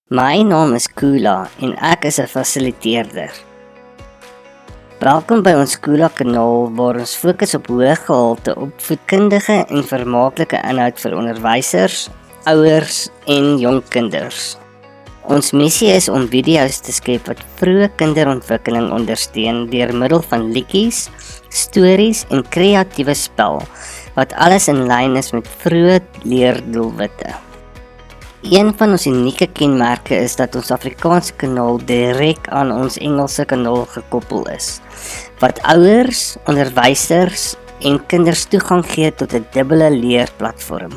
My naam is Kula en ek is 'n fasiliteerder. Welkom by ons Kula kanaal waar ons fokus op hoë gehalte opvoedkundige en vermaaklike inhoud vir onderwysers, ouers en jong kinders. Ons missie is om video's te skep wat vroeë kinderontwikkeling ondersteun deur middel van liedjies, stories en kreatiewe spel wat alles in lyn is met vroeë leerdoelwitte. Een van ons unieke kenmerke is dat ons Afrikaanse kanaal direk aan ons Engelse kanaal gekoppel is, wat ouers, onderwysers en kinders toegang gee tot 'n dubbele leerplatform.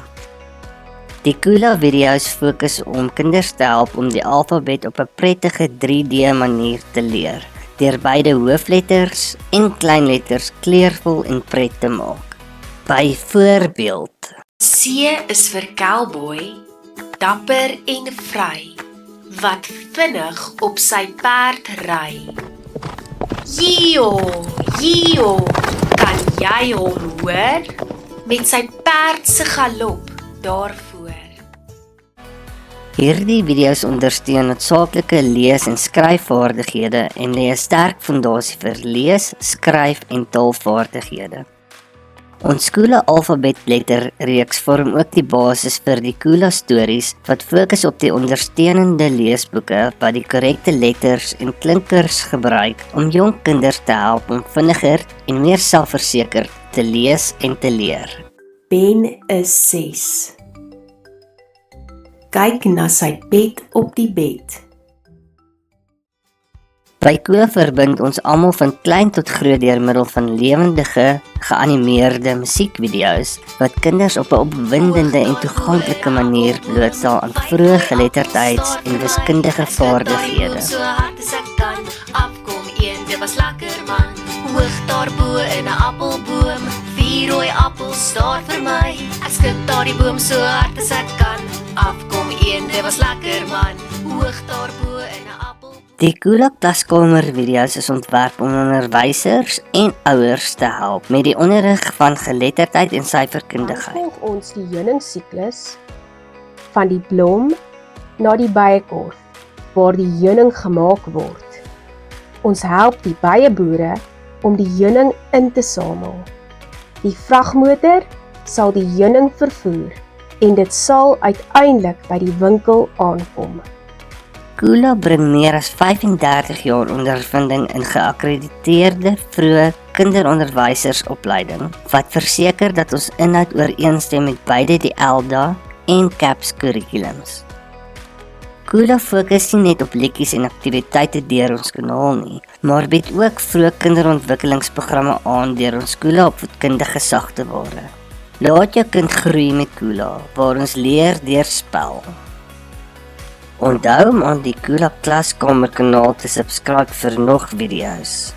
Die Kula video's fokus om kinders te help om die alfabet op 'n prettige 3D manier te leer, deur beide hoofletters en kleinletters kleurvol en pret te maak. Byvoorbeeld: C is vir cowboy, dapper en vry, wat vinnig op sy perd ry. Jio, jio, kan jy hom hoor? Met sy perd se galop daarvoor. Hierdie video's ondersteun noodsaaklike lees- en skryfvaardighede en lê 'n sterk fondasie vir lees, skryf en taalvaardighede. Ons Kula alfabetletterreeks vorm ook die basis vir die Kula stories wat fokus op die ondersteunende leesboeke wat die korrekte letters en klinkers gebruik om jong kinders te help om vinniger en meer selfversekerd te lees en te leer. Ben is 6. Kyk na sy pet op die bed. By Kula verbind ons almal van klein tot groot deur middel van lewendige, geanimeerde musiekvideo's wat kinders op 'n opwindende en toeganklike manier blootstel aan vroeë geletterdheids- en wiskundige vaardighede. So hard as ek kan, afkom een, dit was lekker man. Hoog daarbo in 'n appelboom, 4 rooi appels staar vir my. Ek skud daardie boom so hard as ek kan, afkom een, dit was lekker man. Hoog daarbo in 'n appel. Die Kula klaskamer video's is ontwerp om onderwysers en ouers te help met die onderrig van geletterdheid en syferkundigheid. Dan volg ons die heuningsiklus van die blom na die byekorf waar die heuning gemaak word. Ons help die byeboere om die heuning in te samel. Die vragmotor sal die heuning vervoer en dit sal uiteindelik by die winkel aankom. Kula bring meer as 35 jaar ondervinding in geakkrediteerde vroeë kinderonderwysersopleiding wat verseker dat ons inhoud ooreenstem met beide die ELDA en CAPS kurrikulums. Kula fokus nie net op liedjies en aktiwiteite deur ons kanaal nie, maar bied ook vroeë kinderontwikkelingsprogramme aan deur ons Kula opvoedkundige sagte ware. Laat jou kind groei met Kula, waar ons leer deur spel. Onthou om aan die Kula klaskamer kanaal te subscribe vir nog video's.